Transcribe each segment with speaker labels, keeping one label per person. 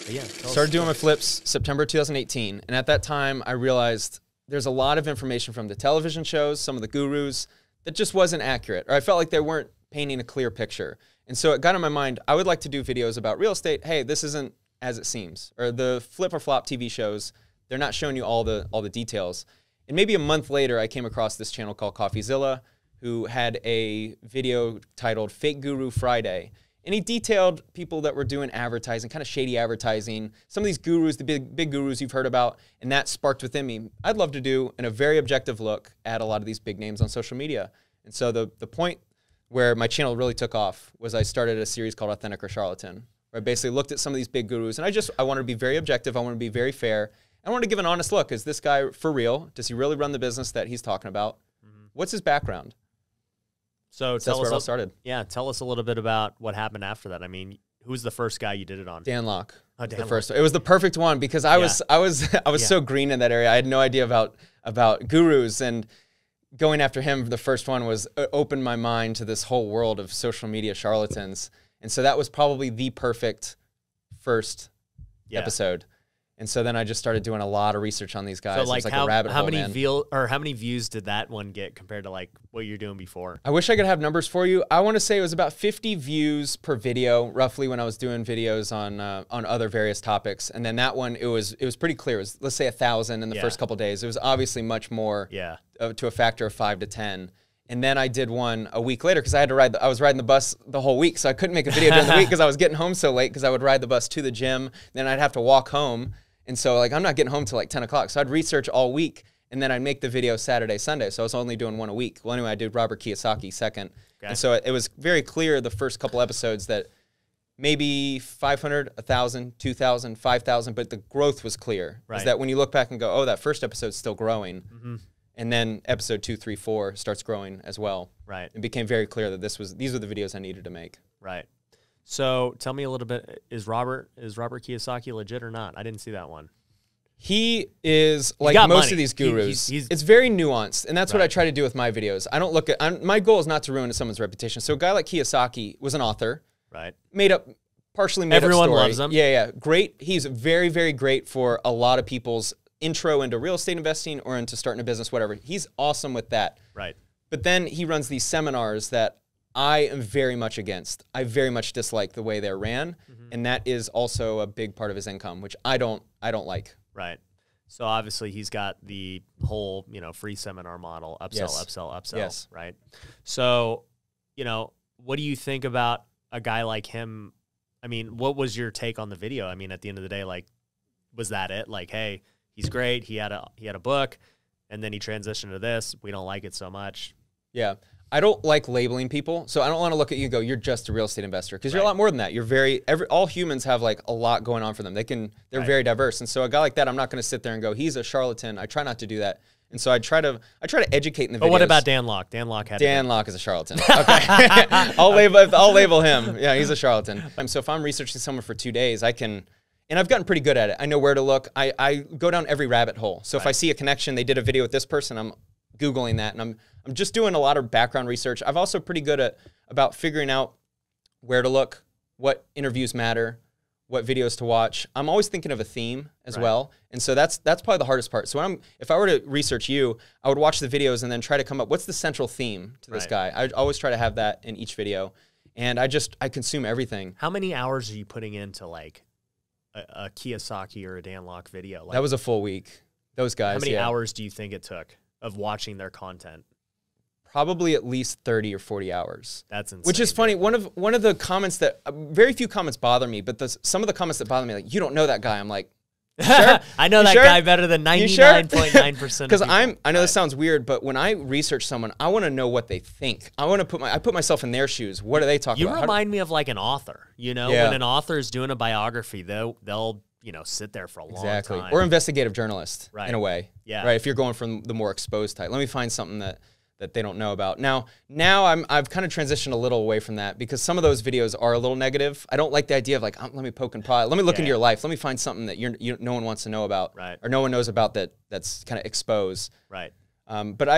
Speaker 1: Yeah.
Speaker 2: Started doing my flips September 2018. And at that time, I realized there's a lot of information from the television shows, some of the gurus, that just wasn't accurate. Or I felt like they weren't painting a clear picture. And so it got in my mind, I would like to do videos about real estate. Hey, this isn't as it seems. Or the flip or flop TV shows, they're not showing you all the details. And maybe a month later, I came across this channel called CoffeeZilla, who had a video titled Fake Guru Friday. And he detailed people that were doing advertising, kind of shady advertising, some of these gurus, the big gurus you've heard about, and that sparked within me. I'd love to do a very objective look at a lot of these big names on social media. And so the point where my channel really took off was I started a series called Authentic or Charlatan, where I basically looked at some of these big gurus, and I wanted to be very objective, I wanted to be very fair, I wanted to give an honest look. Is this guy for real? Does he really run the business that he's talking about? What's his background?
Speaker 1: So
Speaker 2: that's where it all started.
Speaker 1: Yeah, tell us a little bit about what happened after that. I mean, who's the first guy you did it on?
Speaker 2: Dan Lok.
Speaker 1: Oh, Dan
Speaker 2: the
Speaker 1: Lok.
Speaker 2: first. It was the perfect one because I was so green in that area. I had no idea about gurus, and going after him, the first one was opened my mind to this whole world of social media charlatans. And so that was probably the perfect first episode. And so then I just started doing a lot of research on these guys.
Speaker 1: So like,
Speaker 2: it was like a rabbit hole,
Speaker 1: how many views did that one get compared to like what you're doing before?
Speaker 2: I wish I could have numbers for you. I want to say it was about 50 views per video, roughly, when I was doing videos on other various topics. And then that one, it was pretty clear. It was, let's say, 1,000 in the first couple of days. It was obviously much more to a factor of 5 to 10. And then I did one a week later because I had to ride. I was riding the bus the whole week, so I couldn't make a video during the week because I was getting home so late. Because I would ride the bus to the gym, then I'd have to walk home, and so like I'm not getting home till like 10 o'clock. So I'd research all week, and then I'd make the video Saturday, Sunday. So I was only doing one a week. Well, anyway, I did Robert Kiyosaki second, and so it was very clear the first couple episodes that maybe 500, 1,000, 2,000, 5,000, but the growth was clear. Right. Is that when you look back and go, oh, that first episode's still growing. And then episode 2, 3, 4 starts growing as well.
Speaker 1: Right.
Speaker 2: It became very clear that these were the videos I needed to make.
Speaker 1: Right. So tell me a little bit, is Robert Kiyosaki legit or not? I didn't see that one.
Speaker 2: He is like most of these gurus. It's very nuanced, and that's what I try to do with my videos. I don't look at, my goal is not to ruin someone's reputation. So a guy like Kiyosaki was an author. Right. Partially made up story.
Speaker 1: Everyone loves him.
Speaker 2: Yeah. Great. He's very, very great for a lot of people's intro into real estate investing or into starting a business, whatever. He's awesome with that. Right. But then he runs these seminars that I am very much against. I very much dislike the way they're ran, and that is also a big part of his income, which I don't like.
Speaker 1: Right. So obviously he's got the whole, free seminar model, upsell.
Speaker 2: Yes.
Speaker 1: Right. So, what do you think about a guy like him? I mean, what was your take on the video? I mean, at the end of the day, like, was that it? Like, hey, he's great. He had a book, and then he transitioned to this. We don't like it so much.
Speaker 2: Yeah. I don't like labeling people, so I don't want to look at you and go, you're just a real estate investor, because you're a lot more than that. You're all humans have like a lot going on for them. They're very diverse, and so a guy like that, I'm not going to sit there and go, he's a charlatan. I try not to do that, and so I try to educate in the videos.
Speaker 1: But what about Dan Lok? Dan Lok
Speaker 2: is a charlatan. Okay, I'll label him. Yeah, he's a charlatan. So if I'm researching someone for 2 days, and I've gotten pretty good at it. I know where to look. I go down every rabbit hole. So if I see a connection, they did a video with this person, I'm Googling that, and I'm just doing a lot of background research. I'm also pretty good about figuring out where to look, what interviews matter, what videos to watch. I'm always thinking of a theme as well, and so that's probably the hardest part. So if I were to research you, I would watch the videos and then try to come up, what's the central theme to this guy? I always try to have that in each video, and I consume everything.
Speaker 1: How many hours are you putting into like a Kiyosaki or a Dan Lok video? Like,
Speaker 2: that was a full week. Those guys.
Speaker 1: How many hours do you think it took of watching their content?
Speaker 2: Probably at least 30 or 40 hours.
Speaker 1: That's insane.
Speaker 2: Which is funny. One of the comments that very few comments bother me, but some of the comments that bother me, like, you don't know that guy. I'm like, sure?
Speaker 1: I know that guy better than 99.9%.
Speaker 2: Because I know this sounds weird, but when I research someone, I want to know what they think. I put myself in their shoes. What are they talking about?
Speaker 1: You remind me of like an author. When an author is doing a biography, they'll sit there for a long time.
Speaker 2: Or investigative journalist in a way.
Speaker 1: Yeah.
Speaker 2: Right. If you're going from the more exposed type, let me find something that they don't know about. Now I've kind of transitioned a little away from that because some of those videos are a little negative. I don't like the idea of like, let me poke and prod. Let me look into your life. Let me find something that no one wants to know about, or no one knows about that's kind of exposed.
Speaker 1: Right.
Speaker 2: But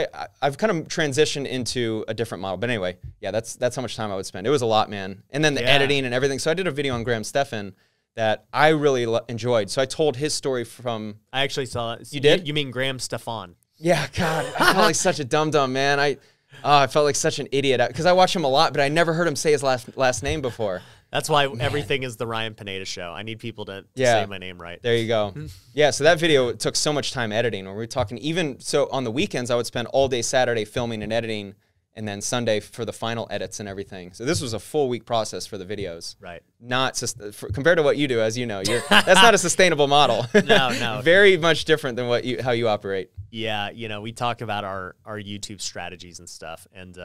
Speaker 2: I've kind of transitioned into a different model. But anyway, yeah, that's how much time I would spend. It was a lot, man. And then the editing and everything. So I did a video on Graham Stephan that I really enjoyed. So I told his story from.
Speaker 1: I actually saw it.
Speaker 2: You did?
Speaker 1: You mean Graham Stefan?
Speaker 2: Yeah, God, I felt like such a dum-dum, man. I felt like such an idiot because I watch him a lot, but I never heard him say his last name before.
Speaker 1: That's why everything is the Ryan Pineda Show. I need people to
Speaker 2: Yeah.
Speaker 1: say my name right.
Speaker 2: There you go. Yeah, so that video took so much time editing. When we were talking, even so on the weekends, I would spend all day Saturday filming and editing, and then Sunday for the final edits and everything. So this was a full week process for the videos.
Speaker 1: Right.
Speaker 2: Not compared to what you do, as you know, that's not a sustainable model.
Speaker 1: No.
Speaker 2: Very much different than how you operate.
Speaker 1: Yeah, we talk about our YouTube strategies and stuff, and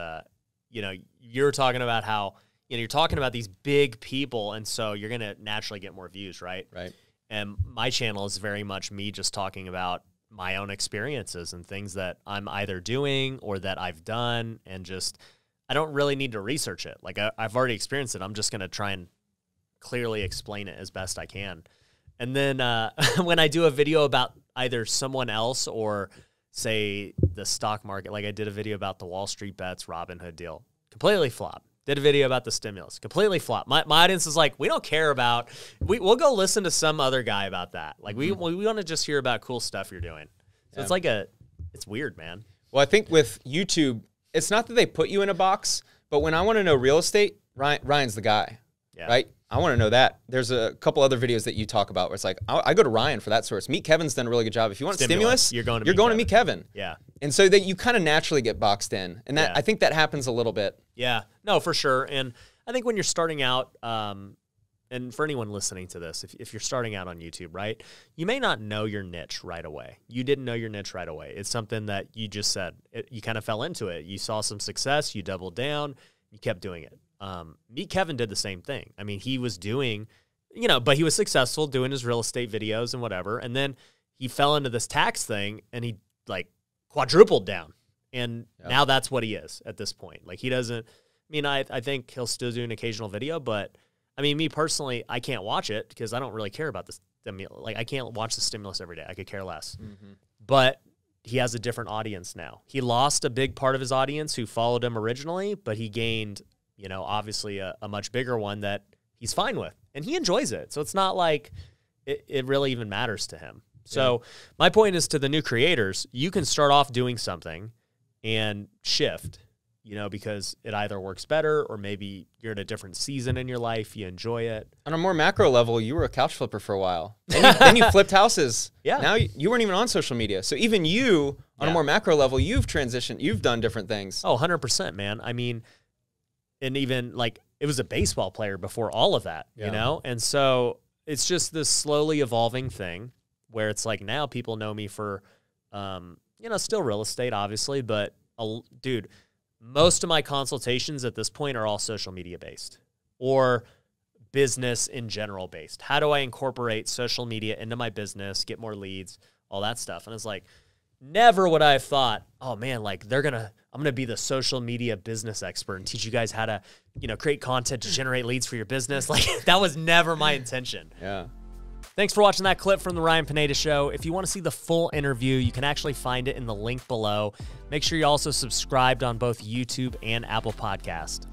Speaker 1: you're talking about how you're talking about these big people, and so you're gonna naturally get more views, right?
Speaker 2: Right.
Speaker 1: And my channel is very much me just talking about my own experiences and things that I'm either doing or that I've done, and just I don't really need to research it. Like I've already experienced it. I'm just gonna try and clearly explain it as best I can. And then when I do a video about either someone else or say the stock market, like I did a video about the Wall Street Bets Robinhood deal, completely flopped. Did a video about the stimulus, completely flopped. My audience is like, we don't care about, we'll go listen to some other guy about that. Like we want to just hear about cool stuff you're doing. So it's like it's weird, man.
Speaker 2: Well, I think with YouTube, it's not that they put you in a box, but when I want to know real estate, Ryan's the guy, right? I want to know that. There's a couple other videos that you talk about where it's like, I go to Ryan for that source. Meet Kevin's done a really good job. If you want stimulus,
Speaker 1: you're going to
Speaker 2: meet Kevin.
Speaker 1: Yeah.
Speaker 2: And so that you kind of naturally get boxed in. And that I think that happens a little bit.
Speaker 1: Yeah. No, for sure. And I think when you're starting out, and for anyone listening to this, if you're starting out on YouTube, right, you may not know your niche right away. You didn't know your niche right away. It's something that you just said. You kind of fell into it. You saw some success. You doubled down. You kept doing it. Meet Kevin did the same thing. I mean, he was doing, but he was successful doing his real estate videos and whatever. And then he fell into this tax thing and he like quadrupled down. And now that's what he is at this point. Like he doesn't, I think he'll still do an occasional video, but I mean, me personally, I can't watch it because I don't really care about the stimulus. Like I can't watch the stimulus every day. I could care less. Mm-hmm. But he has a different audience now. He lost a big part of his audience who followed him originally, but he gained obviously a much bigger one that he's fine with, and he enjoys it. So it's not like it really even matters to him. So my point is to the new creators, you can start off doing something and shift, because it either works better or maybe you're at a different season in your life. You enjoy it. On
Speaker 2: a more macro level, you were a couch flipper for a while. Then you flipped houses.
Speaker 1: Yeah.
Speaker 2: Now you weren't even on social media. So even you, on a more macro level, you've transitioned. You've done different things.
Speaker 1: Oh, 100%, man. I mean, and even like it was a baseball player before all of that, And so it's just this slowly evolving thing where it's like now people know me for, still real estate, obviously. But, dude, most of my consultations at this point are all social media based or business in general based. How do I incorporate social media into my business, get more leads, all that stuff? And it's like, never would I have thought, oh man, like I'm going to be the social media business expert and teach you guys how to, create content to generate leads for your business. Like that was never my intention.
Speaker 2: Yeah.
Speaker 1: Thanks for watching that clip from the Ryan Pineda Show. If you want to see the full interview, you can actually find it in the link below. Make sure you also subscribed on both YouTube and Apple Podcast.